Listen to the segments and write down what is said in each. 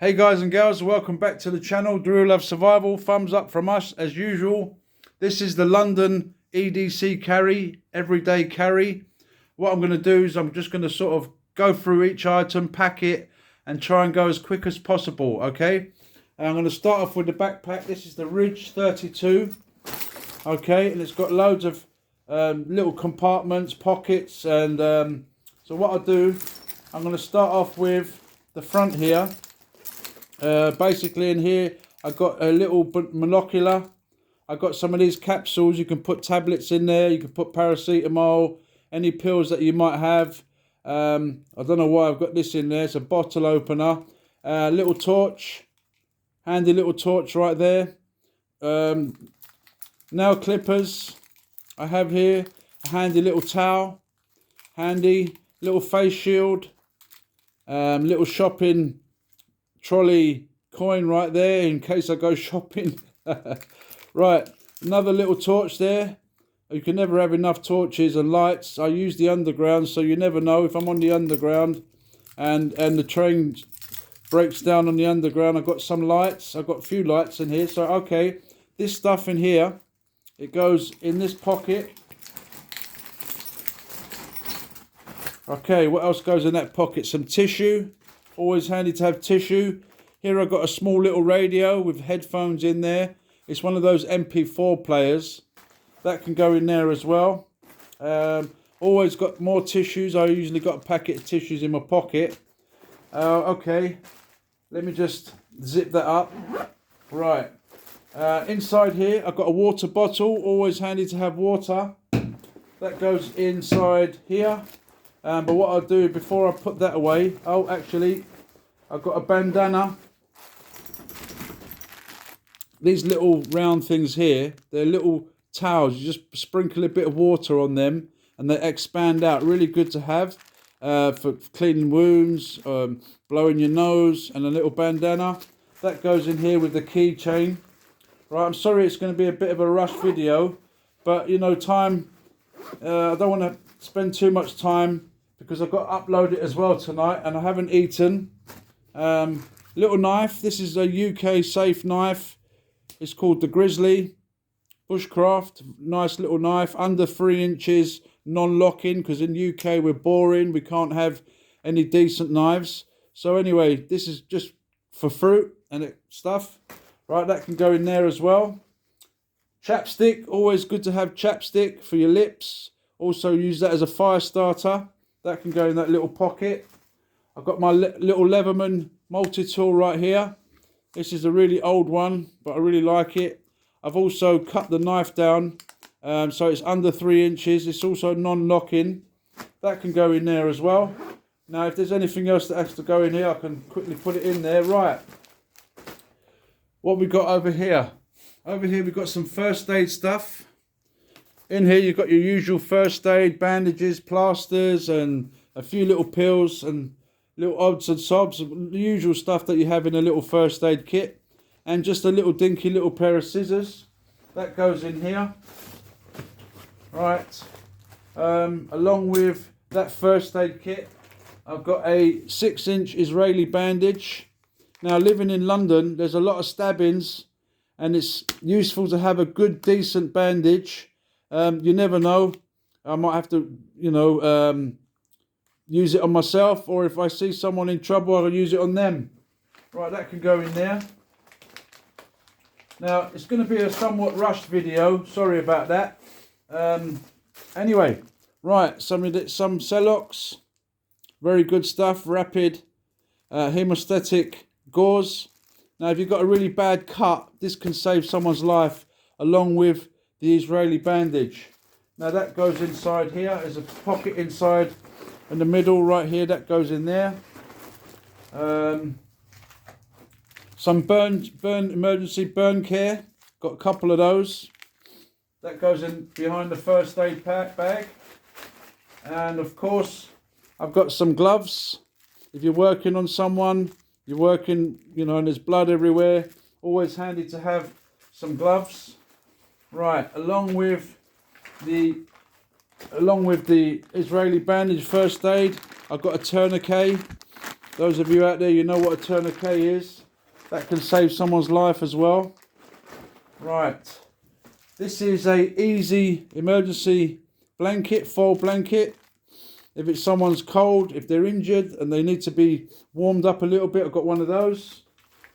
Hey guys and girls, welcome back to the channel. Drew Love Survival. Thumbs up from us as usual. This is the London EDC carry, everyday carry. What I'm going to do is I'm just going to sort of go through each item, pack it and try and go as quick as possible, okay? And I'm going to start off with the backpack. This is the Ridge 32, okay? And it's got loads of little compartments, pockets, and so what I'll do, I'm going to start off with the front here. Basically in here I've got a little monocular. I've got some of these capsules. You can put tablets in there, you can put paracetamol, any pills that you might have. I don't know why I've got this in there. It's a bottle opener, little torch, handy little torch right there. Nail clippers I have here, a handy little towel, handy little face shield, little shopping trolley coin right there in case I go shopping. Right, another little torch there. You can never have enough torches and lights. I use the underground, so you never know if I'm on the underground and the train breaks down on the underground. I've got some lights. I've got a few lights in here. So okay, this stuff in here, it goes in this pocket. Okay, what else goes in that pocket? Some tissue. Always handy to have tissue. Here I've got a small little radio with headphones in there. It's one of those MP4 players. That can go in there as well. Always got more tissues. I usually got a packet of tissues in my pocket. Okay, let me just zip that up. Right, inside here I've got a water bottle. Always handy to have water. That goes inside here. But what I'll do before I put that away, oh actually, I've got a bandana. These little round things here, they're little towels. You just sprinkle a bit of water on them and they expand out. Really good to have for cleaning wounds, blowing your nose, and a little bandana. That goes in here with the keychain. Right, I'm sorry it's going to be a bit of a rush video, but you know, time, I don't want to spend too much time because I've got to upload it as well tonight and I haven't eaten. Little knife. This is a UK safe knife. It's called the Grizzly Bushcraft. Nice little knife, under 3 inches, non-locking, because in UK we're boring. We can't have any decent knives. So anyway, this is just for fruit and stuff. Right, that can go in there as well. Chapstick. Always good to have chapstick for your lips. Also use that as a fire starter. That can go in that little pocket. I've got my little Leatherman multi-tool right here. This is a really old one, but I really like it. I've also cut the knife down, so it's under 3 inches. It's also non-locking. That can go in there as well. Now, if there's anything else that has to go in here, I can quickly put it in there. Right. What we got over here? Over here, we've got some first aid stuff. In here, you've got your usual first aid, bandages, plasters, and a few little pills and little odds and sobs, the usual stuff that you have in a little first aid kit. And just a little dinky little pair of scissors. That goes in here. Right. Along with that first aid kit, I've got a 6-inch Israeli bandage. Now, living in London, there's a lot of stabbings, and it's useful to have a good, decent bandage. You never know. I might have to, you know, use it on myself, or if I see someone in trouble, I'll use it on them. Right, that can go in there. Now, it's going to be a somewhat rushed video. Sorry about that. Anyway, right, some Celox. Very good stuff. Rapid hemostatic gauze. Now, if you've got a really bad cut, this can save someone's life, along with the Israeli bandage. Now that goes inside here. There's a pocket inside in the middle right here. That goes in there. Some emergency burn care. Got a couple of those. That goes in behind the first aid bag. And of course, I've got some gloves. If you're working on someone, you're working, you know, and there's blood everywhere. Always handy to have some gloves. Right, along with the Israeli bandage first aid, I've got a tourniquet Those of you out there, you know what a tourniquet is. That can save someone's life as well. Right. This is a easy emergency blanket, fold blanket. If it's someone's cold, if they're injured and they need to be warmed up a little bit, I've got one of those.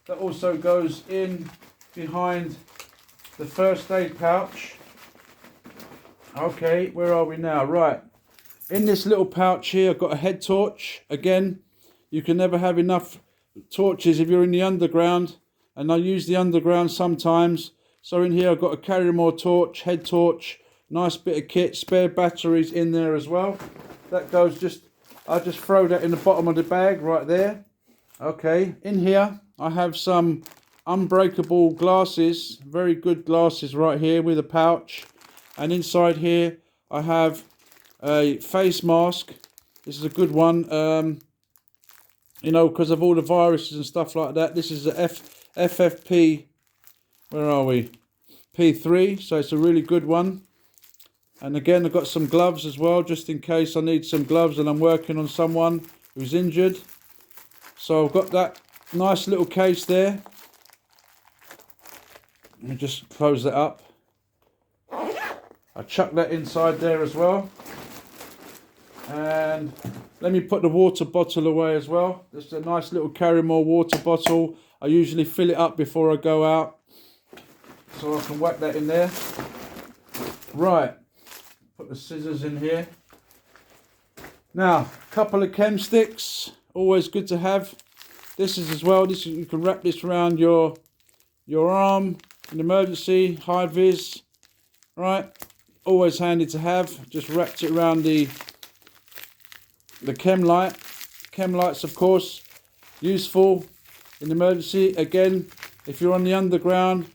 That also goes in behind the first aid pouch. Okay, where are we now? Right. In this little pouch here, I've got a head torch. Again, you can never have enough torches if you're in the underground, and I use the underground sometimes. So in here I've got a carry more torch, head torch, nice bit of kit, spare batteries in there as well. That goes I just throw that in the bottom of the bag right there. Okay, in here I have some unbreakable glasses, very good glasses right here with a pouch. And inside here I have a face mask. This is a good one. You know, because of all the viruses and stuff like that. This is a FFP, where are we? P3, so it's a really good one. And again, I've got some gloves as well, just in case I need some gloves and I'm working on someone who's injured. So I've got that nice little case there. Let me just close that up. I chuck that inside there as well. And let me put the water bottle away as well. Just a nice little carry more water bottle. I usually fill it up before I go out, so I can whack that in there. Right, put the scissors in here. Now, a couple of chem sticks, always good to have. This is as well. You can wrap this around your arm, an emergency, high vis. Right, always handy to have. Just wrapped it around the chem light. Chem lights, of course, useful in emergency. Again, if you're on the underground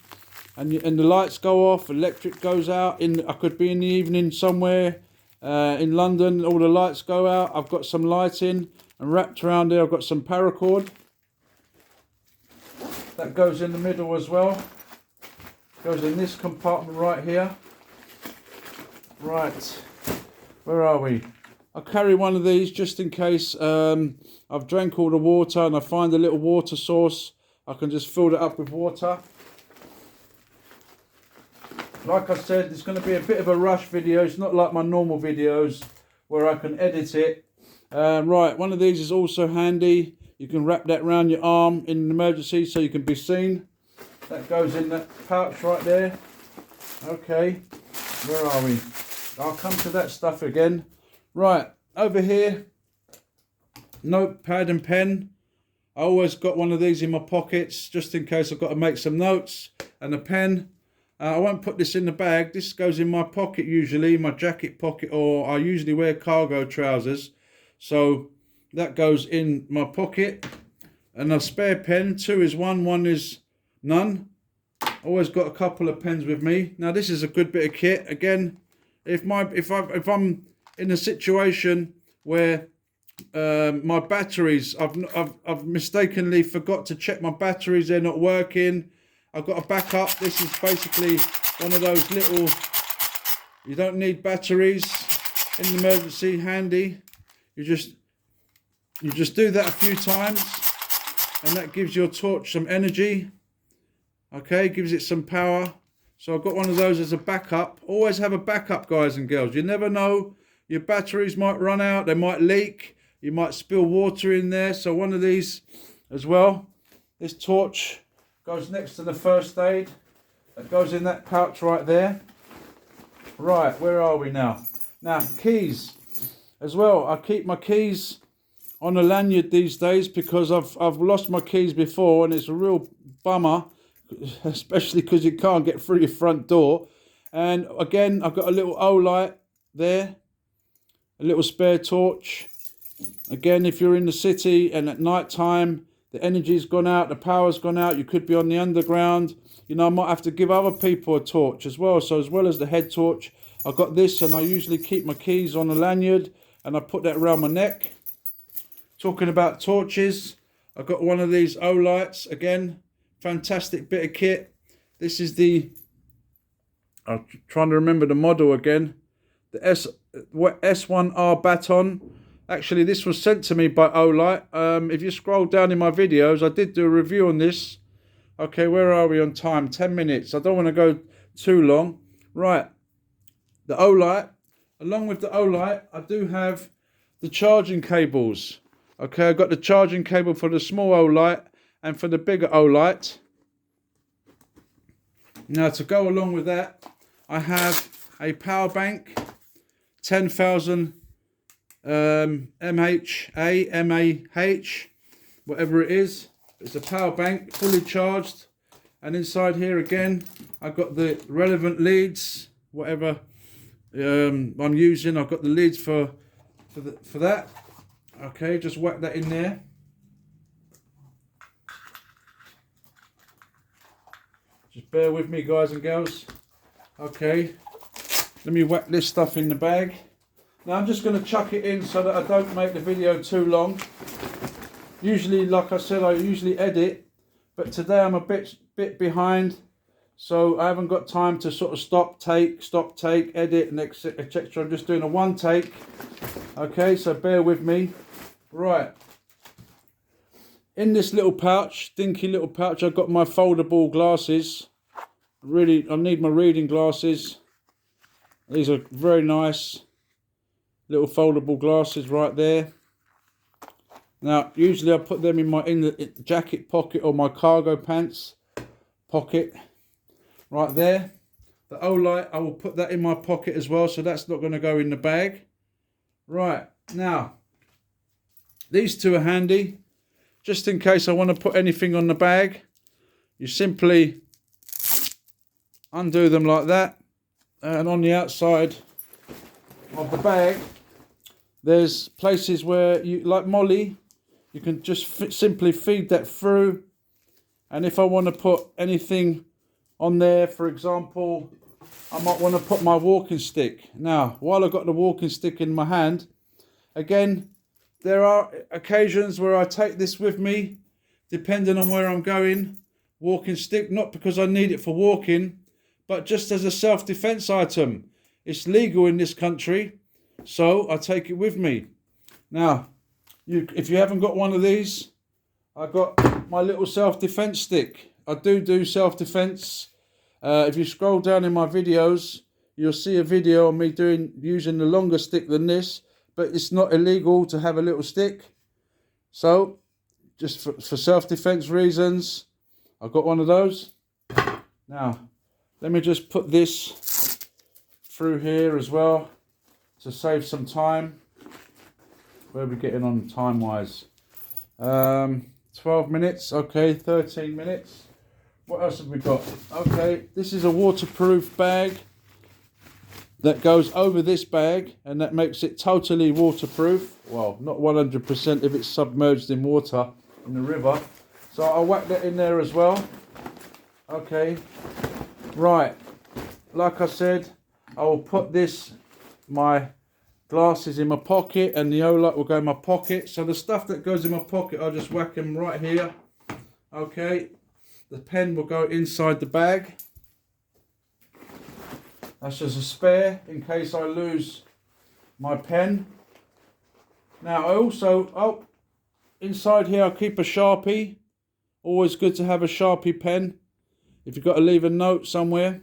and the lights go off, electric goes out. I could be in the evening somewhere in London, all the lights go out. I've got some lighting, and wrapped around there I've got some paracord. That goes in the middle as well. Goes in this compartment right here. Right, where are we? I'll carry one of these just in case I've drank all the water and I find a little water source. I can just fill it up with water. Like I said, it's going to be a bit of a rush video. It's not like my normal videos where I can edit it. Right, one of these is also handy. You can wrap that around your arm in an emergency so you can be seen. That goes in that pouch right there. Okay, where are we? I'll come to that stuff again. Right, over here, notepad and pen. I always got one of these in my pockets just in case I've got to make some notes, and a pen. I won't put this in the bag. This goes in my pocket usually, my jacket pocket, or I usually wear cargo trousers. So that goes in my pocket. And a spare pen, 2 is 1, 1 is none. Always got a couple of pens with me. Now this is a good bit of kit. Again, if I'm in a situation where my batteries, I've mistakenly forgot to check my batteries, they're not working, I've got a backup. This is basically one of those little, you don't need batteries in an emergency, handy. You just do that a few times and that gives your torch some energy. Okay, gives it some power. So I've got one of those as a backup. Always have a backup, guys and girls. You never know. Your batteries might run out, they might leak, you might spill water in there. So one of these as well. This torch goes next to the first aid. That goes in that pouch right there. Right, where are we now? Now, keys as well. I keep my keys on a lanyard these days because I've lost my keys before, and it's a real bummer, especially because you can't get through your front door. And again, I've got a little O light there, a little spare torch. Again, if you're in the city and at night time, the energy's gone out, the power's gone out, you could be on the underground, you know, I might have to give other people a torch as well. So as well as the head torch, I've got this, and I usually keep my keys on a lanyard and I put that around my neck. Talking about torches, I've got one of these O lights. Again, fantastic bit of kit. This is the, I'm trying to remember the model again, the S1R baton. Actually, this was sent to me by Olight. If you scroll down in my videos, I did do a review on this. Okay, where are we on time? 10 minutes. I don't want to go too long. Right, the Olight. Along with the Olight, I do have the charging cables. Okay, I've got the charging cable for the small Olight and for the bigger Olight. Now, to go along with that, I have a power bank, 10,000 mAh, whatever it is. It's a power bank, fully charged. And inside here again, I've got the relevant leads, whatever I'm using. I've got the leads for that. Okay, just whack that in there. Just bear with me, guys and girls. Okay, let me whack this stuff in the bag. Now I'm just going to chuck it in so that I don't make the video too long. Usually, like I said, I usually edit, but today I'm a bit behind, so I haven't got time to sort of stop, take, edit, and etc. I'm just doing a one take. Okay, so bear with me. Right. In this little pouch, dinky little pouch, I've got my foldable glasses. Really, I need my reading glasses. These are very nice little foldable glasses right there. Now, usually I put them in the jacket pocket or my cargo pants pocket, right there. The Olight, I will put that in my pocket as well, so that's not going to go in the bag. Right, now, these two are handy. Just in case I want to put anything on the bag, you simply undo them like that, and on the outside of the bag, there's places where you, like Molly, you can just simply feed that through. And if I want to put anything on there, for example, I might want to put my walking stick. Now, while I've got the walking stick in my hand, again, there are occasions where I take this with me, depending on where I'm going. Walking stick, not because I need it for walking, but just as a self-defense item. It's legal in this country, so I take it with me. Now, if you haven't got one of these, I've got my little self-defense stick. I do self-defense. If you scroll down in my videos, you'll see a video of me using the longer stick than this, but it's not illegal to have a little stick. So, just for self-defense reasons, I've got one of those. Now, let me just put this through here as well to save some time. Where are we getting on time-wise? 12 minutes, okay, 13 minutes. What else have we got? Okay, this is a waterproof bag that goes over this bag, and that makes it totally waterproof. Well, not 100% if it's submerged in water in the river. So I'll whack that in there as well. Okay, right. Like I said, I will put my glasses in my pocket, and the Olight will go in my pocket. So the stuff that goes in my pocket, I'll just whack them right here. Okay, the pen will go inside the bag. That's just a spare in case I lose my pen. Now I also, inside here I keep a Sharpie. Always good to have a Sharpie pen if you've got to leave a note somewhere.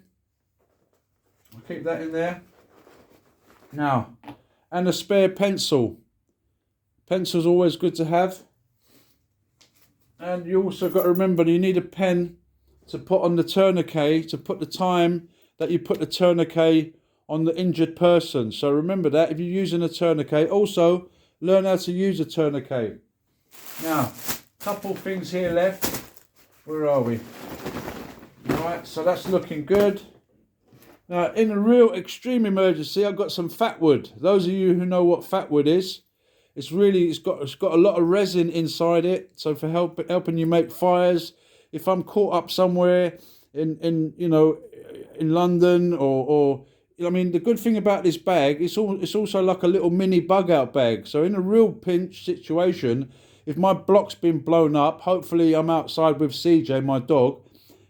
I'll keep that in there. Now, and a spare pencil. Pencil's always good to have. And you also got to remember you need a pen to put on the tourniquet, to put the time that you put the tourniquet on the injured person. So remember that if you're using a tourniquet. Also, learn how to use a tourniquet. Now, couple things here left. Where are we? Right, so that's looking good. Now, in a real extreme emergency, I've got some fat wood. Those of you who know what fat wood is, it's got a lot of resin inside it. So for helping you make fires. If I'm caught up somewhere in London or I mean, the good thing about this bag, it's also like a little mini bug out bag. So in a real pinch situation, if my block's been blown up, hopefully I'm outside with CJ, my dog,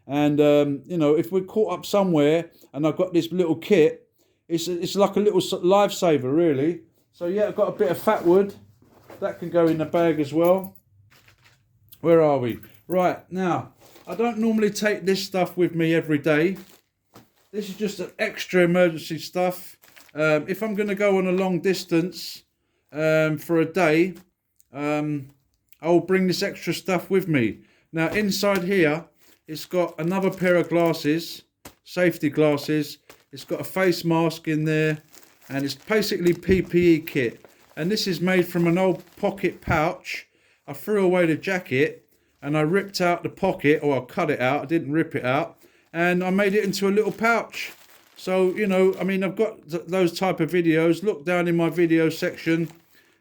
and if we're caught up somewhere and I've got this little kit, it's like a little lifesaver really. So yeah, I've got a bit of fat wood. that can go in the bag as well. Where are we? Right, now, I don't normally take this stuff with me every day. This is just an extra emergency stuff. If I'm going to go on a long distance for a day, I'll bring this extra stuff with me. Now, inside here, it's got another pair of glasses, safety glasses. It's got a face mask in there, and it's basically PPE kit. And this is made from an old pocket pouch. I threw away the jacket, and I ripped out the pocket, or I cut it out. I didn't rip it out. And I made it into a little pouch. So, you know, I mean, I've got those type of videos. Look down in my video section,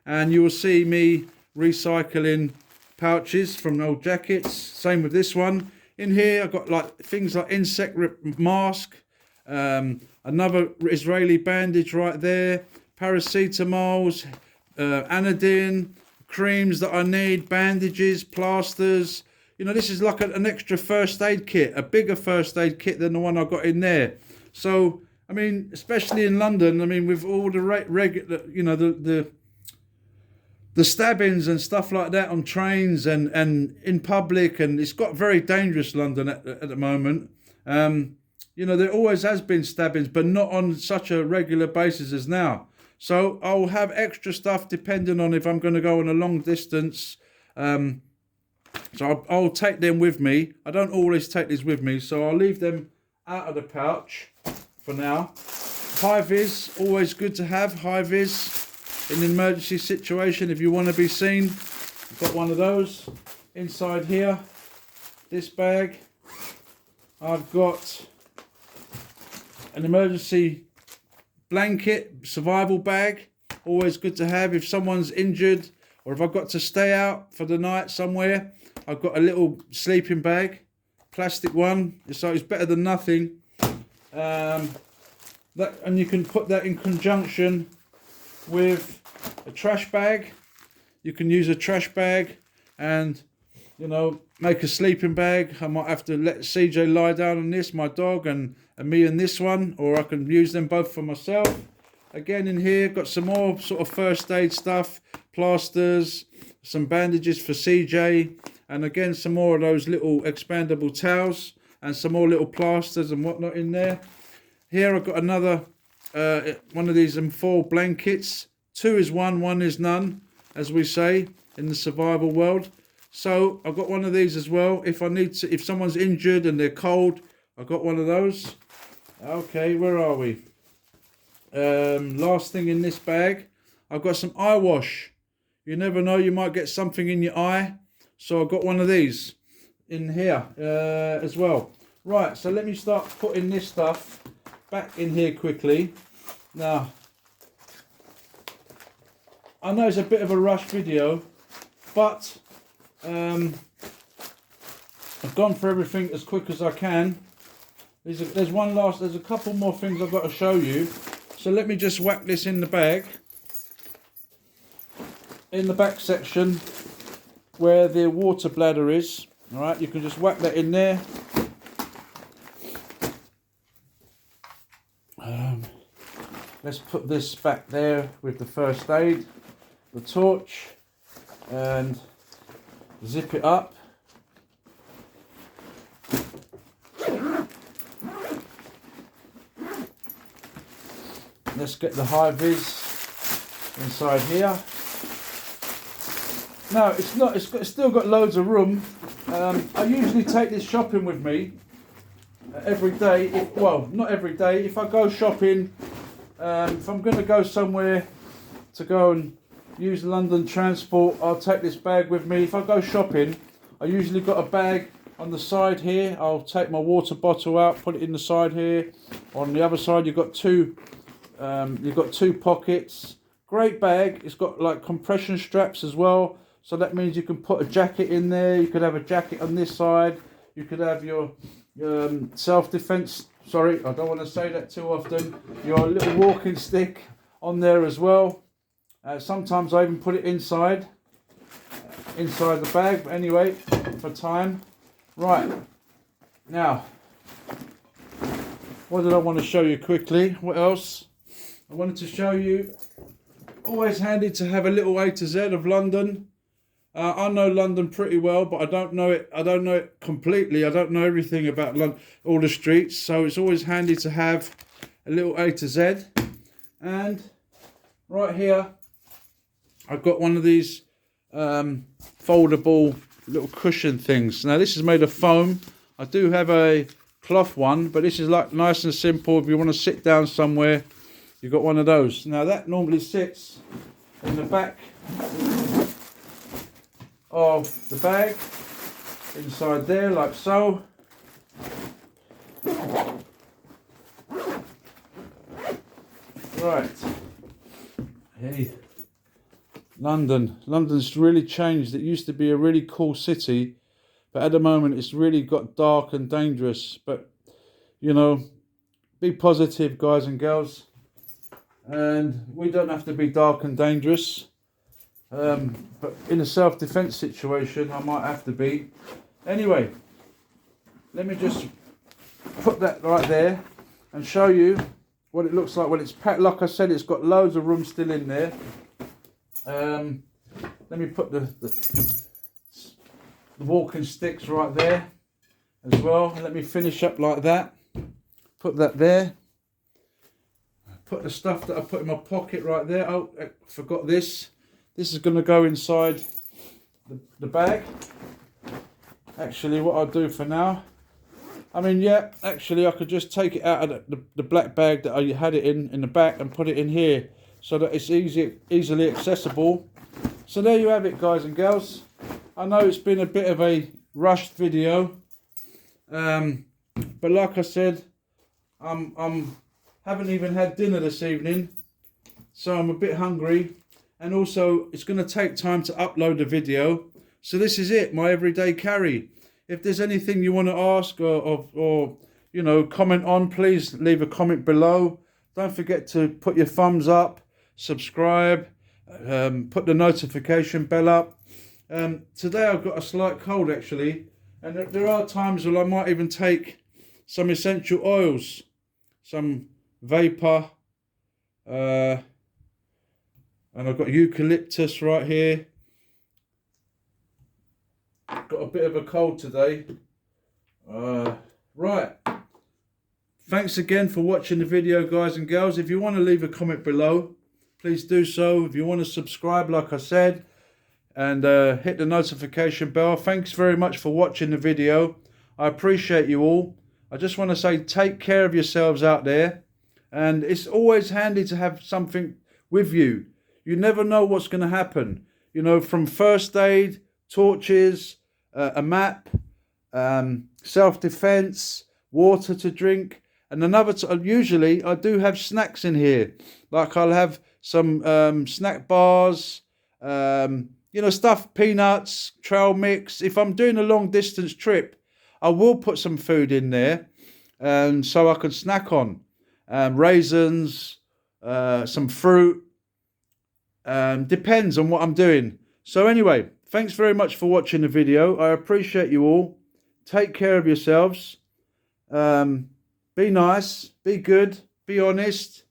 and you will see me recycling pouches from old jackets. Same with this one. In here, I've got like things like insect mask, another Israeli bandage right there, paracetamols, anodine, creams that I need, bandages, plasters. You know, this is like an extra first aid kit, a bigger first aid kit than the one I got in there. So, I mean, especially in London, I mean, with all the regular, you know, the stabbings and stuff like that on trains and in public, and it's got very dangerous, London, at the moment. You know, there always has been stabbings, but not on such a regular basis as now. So I'll have extra stuff depending on if I'm going to go on a long distance. So I'll take them with me. I don't always take these with me, so I'll leave them out of the pouch for now. High-vis, always good to have high-vis in an emergency situation if you want to be seen. I've got one of those inside here. This bag, I've got an emergency blanket, survival bag. Always good to have if someone's injured, or if I've got to stay out for the night somewhere. I've got a little sleeping bag, plastic one, so it's better than nothing. And you can put that in conjunction with a trash bag. You can use a trash bag and, you know, make a sleeping bag. I might have to let CJ lie down on this, my dog, and me in this one, or I can use them both for myself. Again, in here, got some more sort of first aid stuff, plasters, some bandages for CJ, and again, some more of those little expandable towels, and some more little plasters and whatnot in there. Here I've got another one of these foil blankets. 2 is 1, 1 is none, as we say in the survival world. So I've got one of these as well. If I need to, if someone's injured and they're cold, I've got one of those. Okay, where are we? Last thing in this bag, I've got some eye wash. You never know, you might get something in your eye. So I've got one of these in here as well. Right, so let me start putting this stuff back in here quickly. Now, I know it's a bit of a rush video, but I've gone for everything as quick as I can. There's a couple more things I've got to show you. So let me just whack this in the bag. In the back section where the water bladder is. Alright, you can just whack that in there. Let's put this back there with the first aid, the torch, and zip it up. Let's get the high vis inside here. No, it's still got loads of room. I usually take this shopping with me every day. Well, not every day. If I go shopping, if I'm going to go somewhere to go and use London transport, I'll take this bag with me. If I go shopping, I usually got a bag on the side here. I'll take my water bottle out, put it in the side here. On the other side, you've got two pockets. Great bag. It's got like compression straps as well. So that means you can put a jacket in there. You could have a jacket on this side. You could have your self-defense. Sorry, I don't want to say that too often. Your little walking stick on there as well. Sometimes I even put it inside the bag. But anyway, for time. Right. Now, what did I want to show you quickly? What else? I wanted to show you always handy to have a little A to Z of London. I know London pretty well, but I don't know it completely. I don't know everything about London, all the streets. So it's always handy to have a little A to Z. And right here, I've got one of these foldable little cushion things. Now this is made of foam. I do have a cloth one, but this is like nice and simple. If you want to sit down somewhere, you've got one of those. Now that normally sits in the back of the bag, inside there, like so. Right. Hey, London's really changed. It used to be a really cool city, but at the moment it's really got dark and dangerous. But you know, be positive, guys and girls, and we don't have to be dark and dangerous. But in a self-defense situation, I might have to be. Anyway, let me just put that right there and show you what it looks like when it's packed. Like I said, it's got loads of room still in there. Let me put the walking sticks right there as well. Let me finish up like that. Put that there. Put the stuff that I put in my pocket right there. Oh, I forgot this. This is going to go inside the bag. Actually, what I'll do for now, I mean, yeah, actually I could just take it out of the black bag that I had it in the back and put it in here so that it's easily accessible. So there you have it, guys and girls. I know it's been a bit of a rushed video, but like I said, haven't even had dinner this evening, so I'm a bit hungry. And also, it's going to take time to upload the video. So this is it, my everyday carry. If there's anything you want to ask or you know, comment on, please leave a comment below. Don't forget to put your thumbs up, subscribe, put the notification bell up. Today I've got a slight cold actually, and there are times when I might even take some essential oils, some vapor, and I've got eucalyptus right here. Got a bit of a cold today. Right. Thanks again for watching the video, guys and girls. If you want to leave a comment below, please do so. If you want to subscribe, like I said, and hit the notification bell. Thanks very much for watching the video. I appreciate you all. I just want to say take care of yourselves out there. And it's always handy to have something with you. You never know what's going to happen. You know, from first aid, torches, a map, self-defense, water to drink, and usually I do have snacks in here. Like I'll have some snack bars, you know, stuff, peanuts, trail mix. If I'm doing a long distance trip, I will put some food in there, so I can snack on. Raisins, some fruit. Depends on what I'm doing. So anyway, thanks very much for watching the video. I appreciate you all. Take care of yourselves. Be nice, be good, be honest,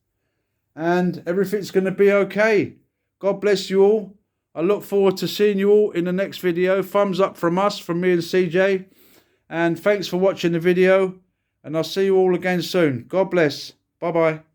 and everything's going to be okay. God bless you all. I look forward to seeing you all in the next video. Thumbs up from us, from me and CJ. And thanks for watching the video. And I'll see you all again soon. God bless. Bye-bye.